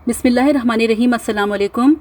बिस्मिल्लाहिर्रहमानिर्रहीम। अस्सलाम वालेकुम।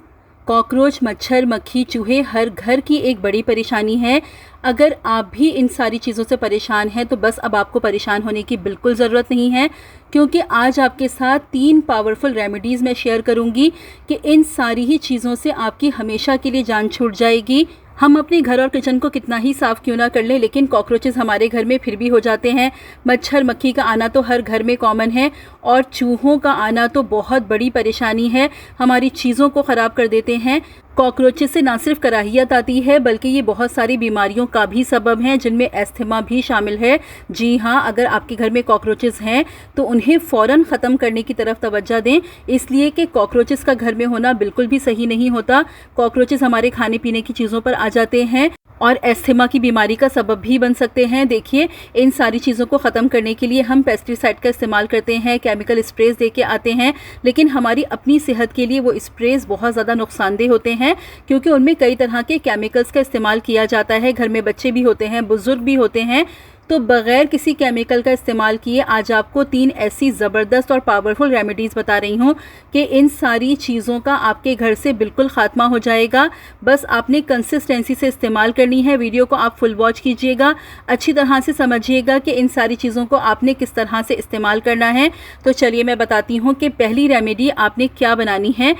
कॉकरोच, मच्छर, मक्खी, चूहे हर घर की एक बड़ी परेशानी है। अगर आप भी इन सारी चीज़ों से परेशान हैं तो बस अब आपको परेशान होने की बिल्कुल ज़रूरत नहीं है, क्योंकि आज आपके साथ 3 पावरफुल रेमेडीज़ मैं शेयर करूंगी कि इन सारी ही चीज़ों से आपकी हमेशा के लिए जान छूट जाएगी। हम अपने घर और किचन को कितना ही साफ़ क्यों ना कर लें, लेकिन कॉकरोचेस हमारे घर में फिर भी हो जाते हैं। मच्छर मक्खी का आना तो हर घर में कॉमन है, और चूहों का आना तो बहुत बड़ी परेशानी है, हमारी चीज़ों को ख़राब कर देते हैं। कॉकरोचेस से ना सिर्फ कराहियत आती है, बल्कि ये बहुत सारी बीमारियों का भी सबब हैं, जिनमें एस्थमा भी शामिल है। जी हाँ, अगर आपके घर में कॉकरोचेस हैं तो उन्हें फ़ौरन ख़त्म करने की तरफ तवज्जो दें, इसलिए कि कॉकरोचेस का घर में होना बिल्कुल भी सही नहीं होता। कॉकरोचेस हमारे खाने पीने की चीज़ों पर आ जाते हैं और एस्थमा की बीमारी का सबब भी बन सकते हैं। देखिए, इन सारी चीज़ों को ख़त्म करने के लिए हम पेस्टिसाइड का इस्तेमाल करते हैं, केमिकल स्प्रेज दे के आते हैं, लेकिन हमारी अपनी सेहत के लिए वो स्प्रेज बहुत ज़्यादा नुकसानदेह होते हैं, क्योंकि उनमें कई तरह के केमिकल्स का इस्तेमाल किया जाता है। घर में बच्चे भी होते हैं, बुज़ुर्ग भी होते हैं, तो बग़ैर किसी केमिकल का इस्तेमाल किए आज आपको 3 ऐसी ज़बरदस्त और पावरफुल रेमेडीज़ बता रही हूँ कि इन सारी चीज़ों का आपके घर से बिल्कुल ख़ात्मा हो जाएगा। बस आपने कंसिस्टेंसी से इस्तेमाल करनी है। वीडियो को आप फुल वॉच कीजिएगा, अच्छी तरह से समझिएगा कि इन सारी चीज़ों को आपने किस तरह से इस्तेमाल करना है। तो चलिए मैं बताती हूँ कि पहली रेमेडी आपने क्या बनानी है।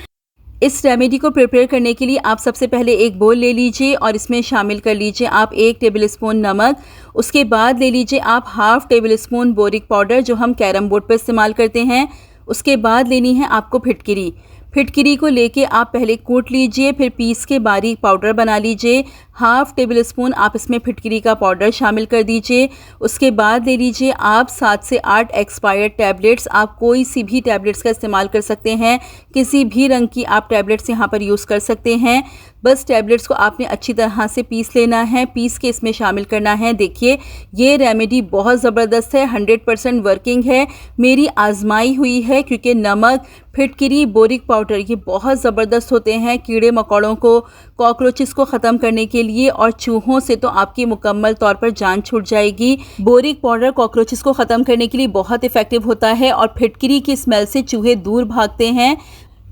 इस रेमेडी को प्रिपेयर करने के लिए आप सबसे पहले एक बोल ले लीजिए और इसमें शामिल कर लीजिए आप 1 टेबलस्पून नमक। उसके बाद ले लीजिए आप हाफ़ टेबलस्पून बोरिक पाउडर, जो हम कैरम बोर्ड पर इस्तेमाल करते हैं। उसके बाद लेनी है आपको फिटकिरी। फिटकिरी को लेके आप पहले कूट लीजिए, फिर पीस के बारीक पाउडर बना लीजिए। हाफ़ टेबलस्पून आप इसमें फिटकिरी का पाउडर शामिल कर दीजिए। उसके बाद ले लीजिए आप 7 से 8 एक्सपायर्ड टैबलेट्स। आप कोई सी भी टैबलेट्स का इस्तेमाल कर सकते हैं, किसी भी रंग की आप टैबलेट्स यहाँ पर यूज़ कर सकते हैं। बस टैबलेट्स को आपने अच्छी तरह से पीस लेना है, पीस के इसमें शामिल करना है। देखिए, ये रेमेडी बहुत ज़बरदस्त है, 100% वर्किंग है, मेरी आजमाई हुई है, क्योंकि नमक, फिटकिरी, बोरिक पाउडर ये बहुत ज़बरदस्त होते हैं कीड़े मकोड़ों को, कॉकरोचेस को ख़त्म करने के लिए, और चूहों से तो आपकी मुकम्मल तौर पर जान छूट जाएगी। बोरिक पाउडर कॉकरोचेस को ख़त्म करने के लिए बहुत इफ़ेक्टिव होता है, और फिटकिरी की स्मेल से चूहे दूर भागते हैं।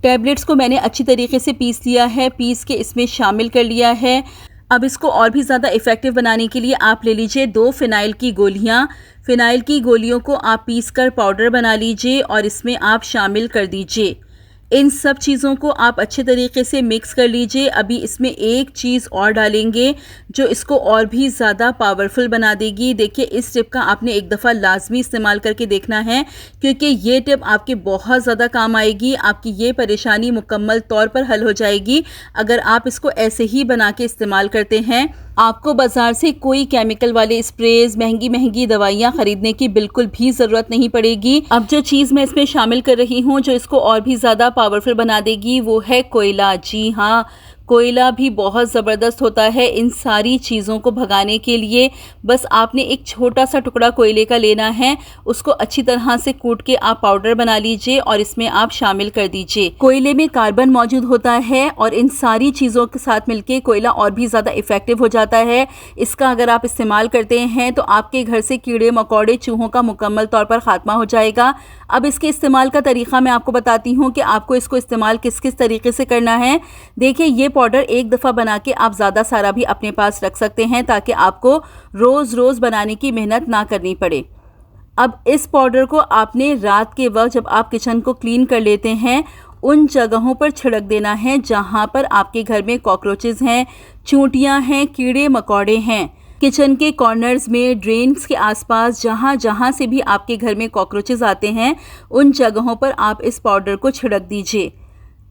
टैबलेट्स को मैंने अच्छी तरीके से पीस लिया है, पीस के इसमें शामिल कर लिया है। अब इसको और भी ज़्यादा इफ़ेक्टिव बनाने के लिए आप ले लीजिए 2 फ़िनाइल की गोलियाँ। फ़िनाइल की गोलियों को आप पीस कर पाउडर बना लीजिए और इसमें आप शामिल कर दीजिए। इन सब चीज़ों को आप अच्छे तरीके से मिक्स कर लीजिए। अभी इसमें एक चीज़ और डालेंगे जो इसको और भी ज़्यादा पावरफुल बना देगी। देखिए, इस टिप का आपने एक दफ़ा लाजमी इस्तेमाल करके देखना है, क्योंकि ये टिप आपके बहुत ज़्यादा काम आएगी। आपकी ये परेशानी मुकम्मल तौर पर हल हो जाएगी अगर आप इसको ऐसे ही बना के इस्तेमाल करते हैं। आपको बाज़ार से कोई केमिकल वाले स्प्रेज, महंगी महंगी दवाइयाँ ख़रीदने की बिल्कुल भी ज़रूरत नहीं पड़ेगी। अब जो चीज़ मैं इसमें शामिल कर रही हूँ, जो इसको और भी ज़्यादा पावरफुल बना देगी, वो है कोयला। जी हाँ, कोयला भी बहुत ज़बरदस्त होता है इन सारी चीज़ों को भगाने के लिए। बस आपने एक छोटा सा टुकड़ा कोयले का लेना है, उसको अच्छी तरह से कूट के आप पाउडर बना लीजिए और इसमें आप शामिल कर दीजिए। कोयले में कार्बन मौजूद होता है, और इन सारी चीज़ों के साथ मिलके कोयला और भी ज़्यादा इफ़ेक्टिव हो जाता है। इसका अगर आप इस्तेमाल करते हैं तो आपके घर से कीड़े मकोड़े, चूहों का मुकम्मल तौर पर ख़ात्मा हो जाएगा। अब इसके इस्तेमाल का तरीक़ा मैं आपको बताती हूँ कि आपको इसको इस्तेमाल किस किस तरीके से करना है। देखिए, ये पाउडर एक दफ़ा बना के आप ज़्यादा सारा भी अपने पास रख सकते हैं, ताकि आपको रोज़ रोज़ बनाने की मेहनत ना करनी पड़े। अब इस पाउडर को आपने रात के वक्त जब आप किचन को क्लीन कर लेते हैं, उन जगहों पर छिड़क देना है जहाँ पर आपके घर में कॉकरोचेस हैं, चूंटियाँ हैं, कीड़े मकोड़े हैं। किचन के कॉर्नर्स में, ड्रेन्स के आसपास, जहाँ जहाँ से भी आपके घर में कॉकरोचेस आते हैं, उन जगहों पर आप इस पाउडर को छिड़क दीजिए।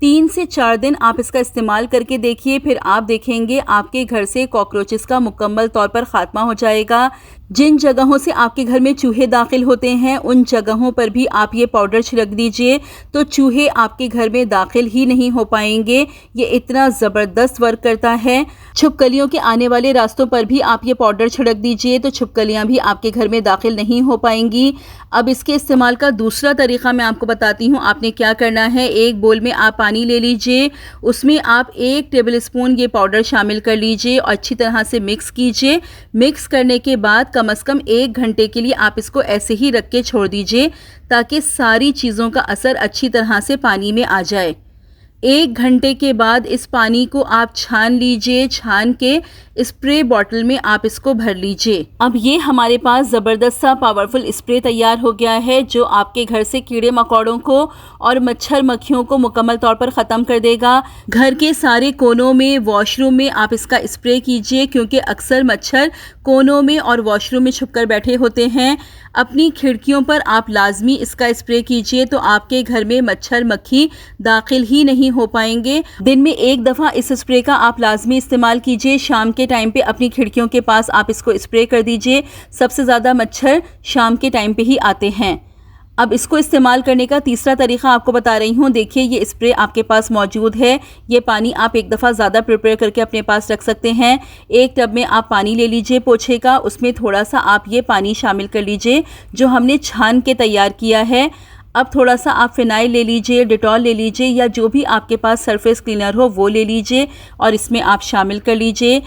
3 से 4 दिन आप इसका इस्तेमाल करके देखिए, फिर आप देखेंगे आपके घर से कॉकरोचेस का मुकम्मल तौर पर ख़ात्मा हो जाएगा। जिन जगहों से आपके घर में चूहे दाखिल होते हैं, उन जगहों पर भी आप ये पाउडर छिड़क दीजिए, तो चूहे आपके घर में दाखिल ही नहीं हो पाएंगे। ये इतना ज़बरदस्त वर्क करता है। छिपकलियों के आने वाले रास्तों पर भी आप ये पाउडर छिड़क दीजिए, तो छिपकलियाँ भी आपके घर में दाखिल नहीं हो पाएंगी। अब इसके इस्तेमाल का दूसरा तरीक़ा मैं आपको बताती हूँ। आपने क्या करना है, एक बोल में आप पानी ले लीजिए, उसमें आप 1 टेबलस्पून ये पाउडर शामिल कर लीजिए और अच्छी तरह से मिक्स कीजिए। मिक्स करने के बाद कम से कम 1 घंटे के लिए आप इसको ऐसे ही रख के छोड़ दीजिए ताकि सारी चीज़ों का असर अच्छी तरह से पानी में आ जाए। 1 घंटे के बाद इस पानी को आप छान लीजिए, छान के स्प्रे बॉटल में आप इसको भर लीजिए। अब ये हमारे पास ज़बरदस्त सा पावरफुल स्प्रे तैयार हो गया है जो आपके घर से कीड़े मकोड़ों को और मच्छर मक्खियों को मुकम्मल तौर पर ख़त्म कर देगा। घर के सारे कोनों में, वॉशरूम में आप इसका स्प्रे कीजिए क्योंकि अक्सर मच्छर कोनों में और वॉशरूम में छुपकर बैठे होते हैं। अपनी खिड़कियों पर आप लाजमी इसका स्प्रे कीजिए तो आपके घर में मच्छर मक्खी दाखिल ही नहीं हो पाएंगे। दिन में 1 दफ़ा इस स्प्रे का आप लाजमी इस्तेमाल कीजिए। शाम के टाइम पे अपनी खिड़कियों के पास आप इसको स्प्रे कर दीजिए। सबसे ज़्यादा मच्छर शाम के टाइम पे ही आते हैं। अब इसको इस्तेमाल करने का तीसरा तरीका आपको बता रही हूँ। देखिए ये स्प्रे आपके पास मौजूद है। ये पानी आप 1 दफ़ा ज़्यादा प्रिपेयर करके अपने पास रख सकते हैं। एक टब में आप पानी ले लीजिए पोछे का, उसमें थोड़ा सा आप ये पानी शामिल कर लीजिए जो हमने छान के तैयार किया है। अब थोड़ा सा आप फिनाइल ले लीजिए, डिटॉल ले लीजिए या जो भी आपके पास सरफेस क्लीनर हो वो ले लीजिए और इसमें आप शामिल कर लीजिए।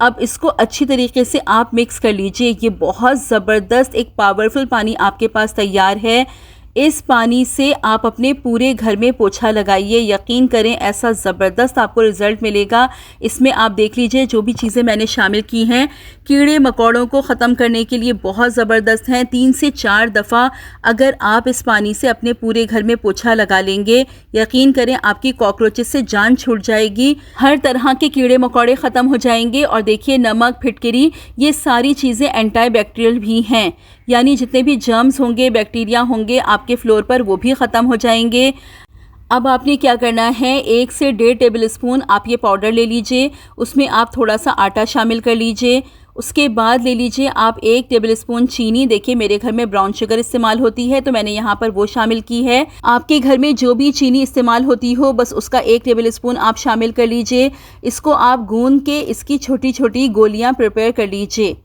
अब इसको अच्छी तरीके से आप मिक्स कर लीजिए। ये बहुत ज़बरदस्त एक पावरफुल पानी आपके पास तैयार है। इस पानी से आप अपने पूरे घर में पोछा लगाइए। यकीन करें ऐसा ज़बरदस्त आपको रिज़ल्ट मिलेगा। इसमें आप देख लीजिए जो भी चीज़ें मैंने शामिल की हैं कीड़े मकोड़ों को ख़त्म करने के लिए बहुत ज़बरदस्त हैं। 3 से 4 दफ़ा अगर आप इस पानी से अपने पूरे घर में पोछा लगा लेंगे, यकीन करें आपकी कॉकरोचेस से जान छूट जाएगी। हर तरह के कीड़े मकोड़े ख़त्म हो जाएंगे। और देखिए नमक, फिटकरी, ये सारी चीज़ें एंटीबैक्टीरियल भी हैं, यानी जितने भी जर्म्स होंगे, बैक्टीरिया होंगे आपके फ्लोर पर वो भी ख़त्म हो जाएंगे। अब आपने क्या करना है, 1 से 1.5 टेबल स्पून आप ये पाउडर ले लीजिए। उसमें आप थोड़ा सा आटा शामिल कर लीजिए। उसके बाद ले लीजिए आप 1 टेबल स्पून चीनी। देखिए मेरे घर में ब्राउन शुगर इस्तेमाल होती है तो मैंने यहाँ पर वो शामिल की है। आपके घर में जो भी चीनी इस्तेमाल होती हो बस उसका 1 टेबल स्पून आप शामिल कर लीजिए। इसको आप गूंद के इसकी छोटी छोटी गोलियाँ प्रिपेयर कर लीजिए।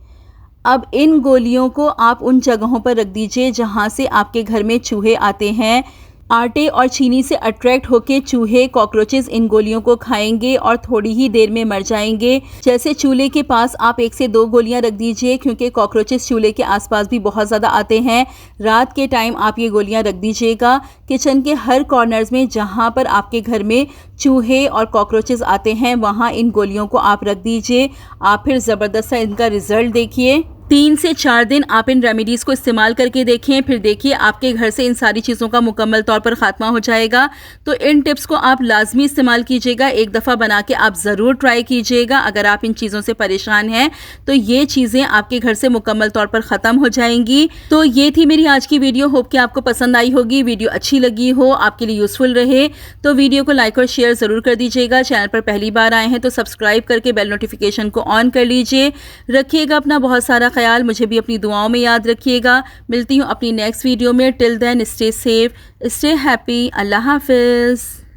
अब इन गोलियों को आप उन जगहों पर रख दीजिए जहाँ से आपके घर में चूहे आते हैं। आटे और चीनी से अट्रैक्ट होके चूहे, कॉकरोचेस इन गोलियों को खाएंगे और थोड़ी ही देर में मर जाएंगे। जैसे चूल्हे के पास आप 1 से 2 गोलियां रख दीजिए क्योंकि कॉकरोचेस चूल्हे के आसपास भी बहुत ज़्यादा आते हैं। रात के टाइम आप ये गोलियां रख दीजिएगा। किचन के हर कॉर्नर्स में जहाँ पर आपके घर में चूहे और कॉकरोचेस आते हैं वहाँ इन गोलियों को आप रख दीजिए। आप फिर ज़बरदस्त सा इनका रिज़ल्ट देखिए। 3 से 4 दिन आप इन रेमेडीज़ को इस्तेमाल करके देखें, फिर देखिए आपके घर से इन सारी चीज़ों का मुकम्मल तौर पर ख़ात्मा हो जाएगा। तो इन टिप्स को आप लाजमी इस्तेमाल कीजिएगा। 1 दफ़ा बना के आप ज़रूर ट्राई कीजिएगा। अगर आप इन चीज़ों से परेशान हैं तो ये चीज़ें आपके घर से मुकम्मल तौर पर ख़त्म हो जाएंगी। तो ये थी मेरी आज की वीडियो। होप कि आपको पसंद आई होगी। वीडियो अच्छी लगी हो, आपके लिए यूज़फुल रहे तो वीडियो को लाइक और शेयर ज़रूर कर दीजिएगा। चैनल पर पहली बार आए हैं तो सब्सक्राइब करके बेल नोटिफिकेशन को ऑन कर लीजिए। रखिएगा अपना बहुत सारा ख्याल, मुझे भी अपनी दुआओं में याद रखिएगा। मिलती हूँ अपनी नेक्स्ट वीडियो में। Till then stay safe, stay happy. अल्लाह हाफिज़।